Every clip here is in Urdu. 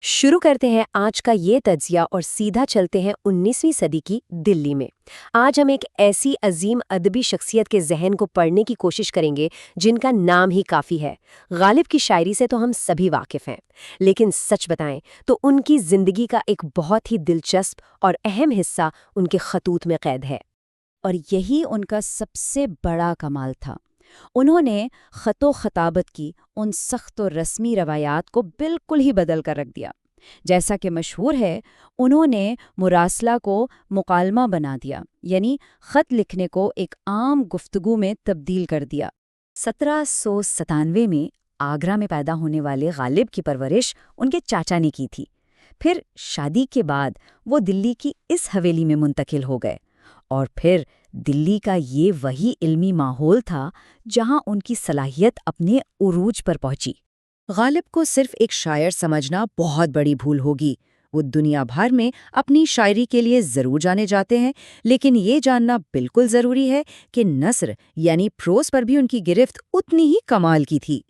شروع کرتے ہیں آج کا یہ تجزیہ اور سیدھا چلتے ہیں 19ویں صدی کی دلی میں۔ آج ہم ایک ایسی عظیم ادبی شخصیت کے ذہن کو پڑھنے کی کوشش کریں گے جن کا نام ہی کافی ہے۔ غالب کی شاعری سے تو ہم سبھی واقف ہیں، لیکن سچ بتائیں تو ان کی زندگی کا ایک بہت ہی دلچسپ اور اہم حصہ ان کے خطوط میں قید ہے۔ اور یہی ان کا سب سے بڑا کمال تھا۔ انہوں نے خط و خطابت کی ان سخت و رسمی روایات کو بالکل ہی بدل کر رکھ دیا۔ جیسا کہ مشہور ہے، انہوں نے مراسلہ کو مکالمہ بنا دیا، یعنی خط لکھنے کو ایک عام گفتگو میں تبدیل کر دیا۔ 1797 میں آگرہ میں پیدا ہونے والے غالب کی پرورش ان کے چاچا نے کی تھی۔ پھر شادی کے بعد وہ دلی کی اس حویلی میں منتقل ہو گئے، اور پھر دلی کا یہ وہی علمی ماحول تھا جہاں ان کی صلاحیت اپنے عروج پر پہنچی۔ غالب کو صرف ایک شاعر سمجھنا بہت بڑی بھول ہوگی۔ وہ دنیا بھر میں اپنی شاعری کے لیے ضرور جانے جاتے ہیں، لیکن یہ جاننا بالکل ضروری ہے کہ نثر یعنی پروز پر بھی ان کی گرفت اتنی ہی کمال کی تھی۔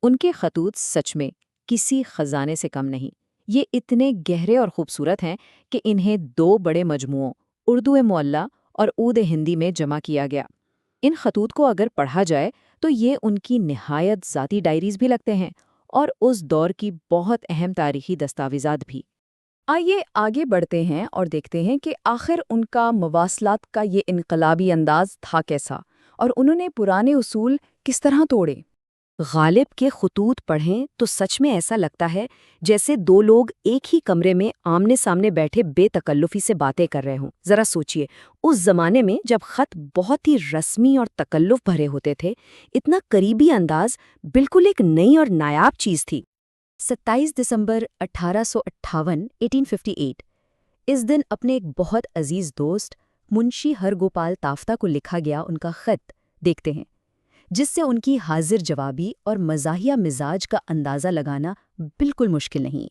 ان کے خطوط سچ میں کسی خزانے سے کم نہیں۔ یہ اتنے گہرے اور خوبصورت ہیں کہ انہیں 2 بڑے مجموعوں اردو معلّہ اور عود ہندی میں جمع کیا گیا۔ ان خطوط کو اگر پڑھا جائے تو یہ ان کی نہایت ذاتی ڈائریز بھی لگتے ہیں، اور اس دور کی بہت اہم تاریخی دستاویزات بھی۔ آئیے آگے بڑھتے ہیں اور دیکھتے ہیں کہ آخر ان کا مواصلات کا یہ انقلابی انداز تھا کیسا، اور انہوں نے پرانے اصول کس طرح توڑے۔ غالب کے خطوط پڑھیں تو سچ میں ایسا لگتا ہے جیسے 2 لوگ ایک ہی کمرے میں آمنے سامنے بیٹھے بے تکلفی سے باتیں کر رہے ہوں۔ ذرا سوچئے، اس زمانے میں جب خط بہت ہی رسمی اور تکلف بھرے ہوتے تھے، اتنا قریبی انداز بالکل ایک نئی اور نایاب چیز تھی۔ 27 دسمبر 1858 اس دن اپنے ایک بہت عزیز دوست منشی ہرگوپال تافتہ کو لکھا گیا ان کا خط دیکھتے ہیں، جس سے ان کی حاضر جوابی اور مزاحیہ مزاج کا اندازہ لگانا بالکل مشکل نہیں۔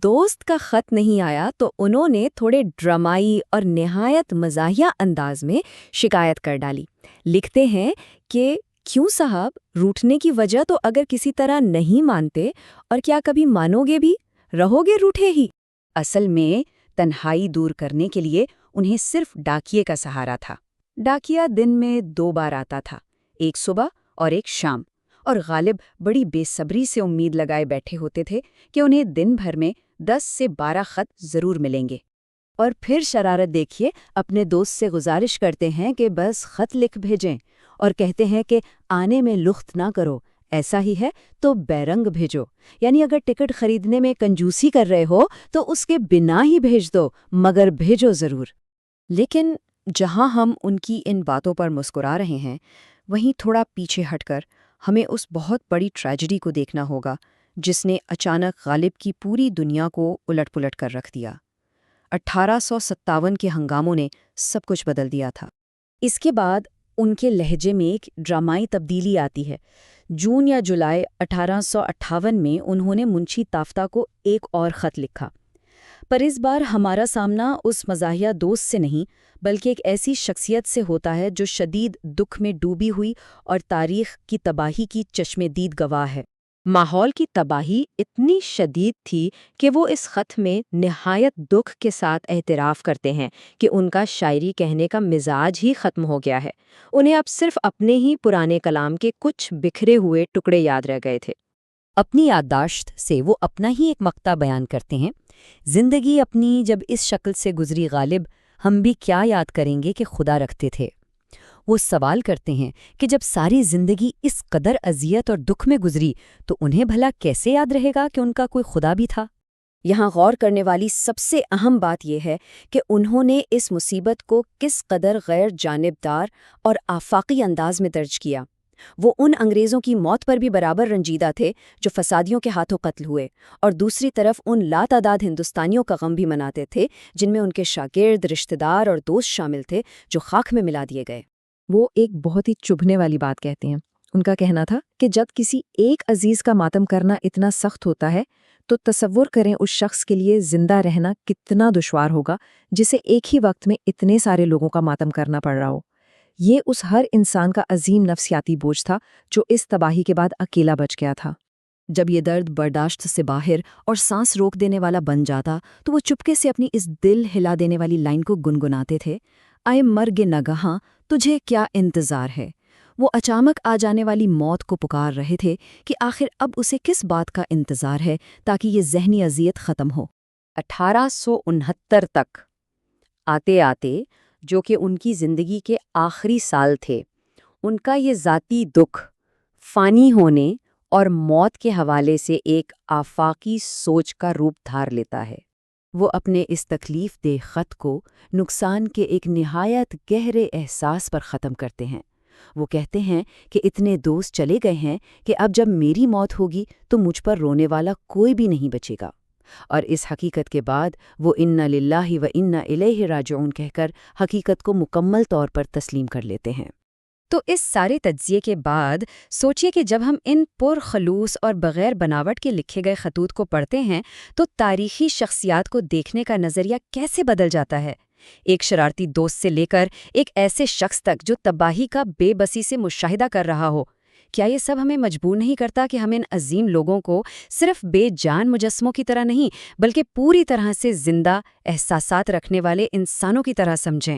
دوست کا خط نہیں آیا تو انہوں نے تھوڑے ڈرامائی اور نہایت مزاحیہ انداز میں شکایت کر ڈالی۔ لکھتے ہیں کہ کیوں صاحب، روٹھنے کی وجہ تو اگر کسی طرح نہیں مانتے، اور کیا کبھی مانو گے بھی، رہو گے روٹھے ہی۔ اصل میں تنہائی دور کرنے کے لیے انہیں صرف ڈاکیے کا سہارا تھا۔ ڈاکیا دن میں 2 بار آتا تھا، ایک صبح اور ایک شام، اور غالب بڑی بے صبری سے امید لگائے بیٹھے ہوتے تھے کہ انہیں دن بھر میں 10 سے 12 خط ضرور ملیں گے۔ اور پھر شرارت دیکھیے، اپنے دوست سے گزارش کرتے ہیں کہ بس خط لکھ بھیجیں، اور کہتے ہیں کہ آنے میں لخت نہ کرو، ایسا ہی ہے تو بیرنگ بھیجو، یعنی اگر ٹکٹ خریدنے میں کنجوسی کر رہے ہو تو اس کے بنا ہی بھیج دو، مگر بھیجو ضرور۔ لیکن جہاں ہم ان کی ان باتوں پر مسکرا رہے ہیں، وہیں تھوڑا پیچھے ہٹ کر ہمیں اس بہت بڑی ٹریجڈی کو دیکھنا ہوگا جس نے اچانک غالب کی پوری دنیا کو الٹ پلٹ کر رکھ دیا۔ 1857 کے ہنگاموں نے سب کچھ بدل دیا تھا۔ اس کے بعد ان کے لہجے میں ایک ڈرامائی تبدیلی آتی ہے۔ جون یا جولائی 1858 میں انہوں نے منشی تافتہ کو ایک اور خط لکھا، پر اس بار ہمارا سامنا اس مزاحیہ دوست سے نہیں بلکہ ایک ایسی شخصیت سے ہوتا ہے جو شدید دکھ میں ڈوبی ہوئی اور تاریخ کی تباہی کی چشم دید گواہ ہے۔ ماحول کی تباہی اتنی شدید تھی کہ وہ اس خط میں نہایت دکھ کے ساتھ اعتراف کرتے ہیں کہ ان کا شاعری کہنے کا مزاج ہی ختم ہو گیا ہے۔ انہیں اب صرف اپنے ہی پرانے کلام کے کچھ بکھرے ہوئے ٹکڑے یاد رہ گئے تھے۔ اپنی یادداشت سے وہ اپنا ہی ایک مقطع بیان کرتے ہیں: زندگی اپنی جب اس شکل سے گزری غالب، ہم بھی کیا یاد کریں گے کہ خدا رکھتے تھے۔ وہ سوال کرتے ہیں کہ جب ساری زندگی اس قدر اذیت اور دکھ میں گزری تو انہیں بھلا کیسے یاد رہے گا کہ ان کا کوئی خدا بھی تھا۔ یہاں غور کرنے والی سب سے اہم بات یہ ہے کہ انہوں نے اس مصیبت کو کس قدر غیر جانبدار اور آفاقی انداز میں درج کیا۔ وہ ان انگریزوں کی موت پر بھی برابر رنجیدہ تھے جو فسادیوں کے ہاتھوں قتل ہوئے، اور دوسری طرف ان لاتعداد ہندوستانیوں کا غم بھی مناتے تھے جن میں ان کے شاگرد، رشتہ دار اور دوست شامل تھے جو خاک میں ملا دیے گئے۔ وہ ایک بہت ہی چبھنے والی بات کہتے ہیں۔ ان کا کہنا تھا کہ جب کسی ایک عزیز کا ماتم کرنا اتنا سخت ہوتا ہے تو تصور کریں اس شخص کے لیے زندہ رہنا کتنا دشوار ہوگا جسے ایک ہی وقت میں اتنے سارے لوگوں کا ماتم کرنا پڑ رہا ہو۔ یہ اس ہر انسان کا عظیم نفسیاتی بوجھ تھا جو اس تباہی کے بعد اکیلا بچ گیا تھا۔ جب یہ درد برداشت سے باہر اور سانس روک دینے والا بن جاتا تو وہ چپکے سے اپنی اس دل ہلا دینے والی لائن کو گنگناتے تھے، آئے مرگ نگہاں تجھے کیا انتظار ہے۔ وہ اچانک آ جانے والی موت کو پکار رہے تھے کہ آخر اب اسے کس بات کا انتظار ہے تاکہ یہ ذہنی اذیت ختم ہو۔ 1869 تک آتے آتے، جو کہ ان کی زندگی کے آخری سال تھے، ان کا یہ ذاتی دکھ فانی ہونے اور موت کے حوالے سے ایک آفاقی سوچ کا روپ دھار لیتا ہے۔ وہ اپنے اس تکلیف دہ خط کو نقصان کے ایک نہایت گہرے احساس پر ختم کرتے ہیں۔ وہ کہتے ہیں کہ اتنے دوست چلے گئے ہیں کہ اب جب میری موت ہوگی تو مجھ پر رونے والا کوئی بھی نہیں بچے گا، اور اس حقیقت کے بعد وہ انا للہ و انا الیہ راجعون کہہ کر حقیقت کو مکمل طور پر تسلیم کر لیتے ہیں۔ تو اس سارے تجزیے کے بعد سوچئے کہ جب ہم ان پرخلوص اور بغیر بناوٹ کے لکھے گئے خطوط کو پڑھتے ہیں تو تاریخی شخصیات کو دیکھنے کا نظریہ کیسے بدل جاتا ہے، ایک شرارتی دوست سے لے کر ایک ایسے شخص تک جو تباہی کا بے بسی سے مشاہدہ کر رہا ہو۔ کیا یہ سب ہمیں مجبور نہیں کرتا کہ ہم ان عظیم لوگوں کو صرف بے جان مجسموں کی طرح نہیں بلکہ پوری طرح سے زندہ احساسات رکھنے والے انسانوں کی طرح سمجھیں؟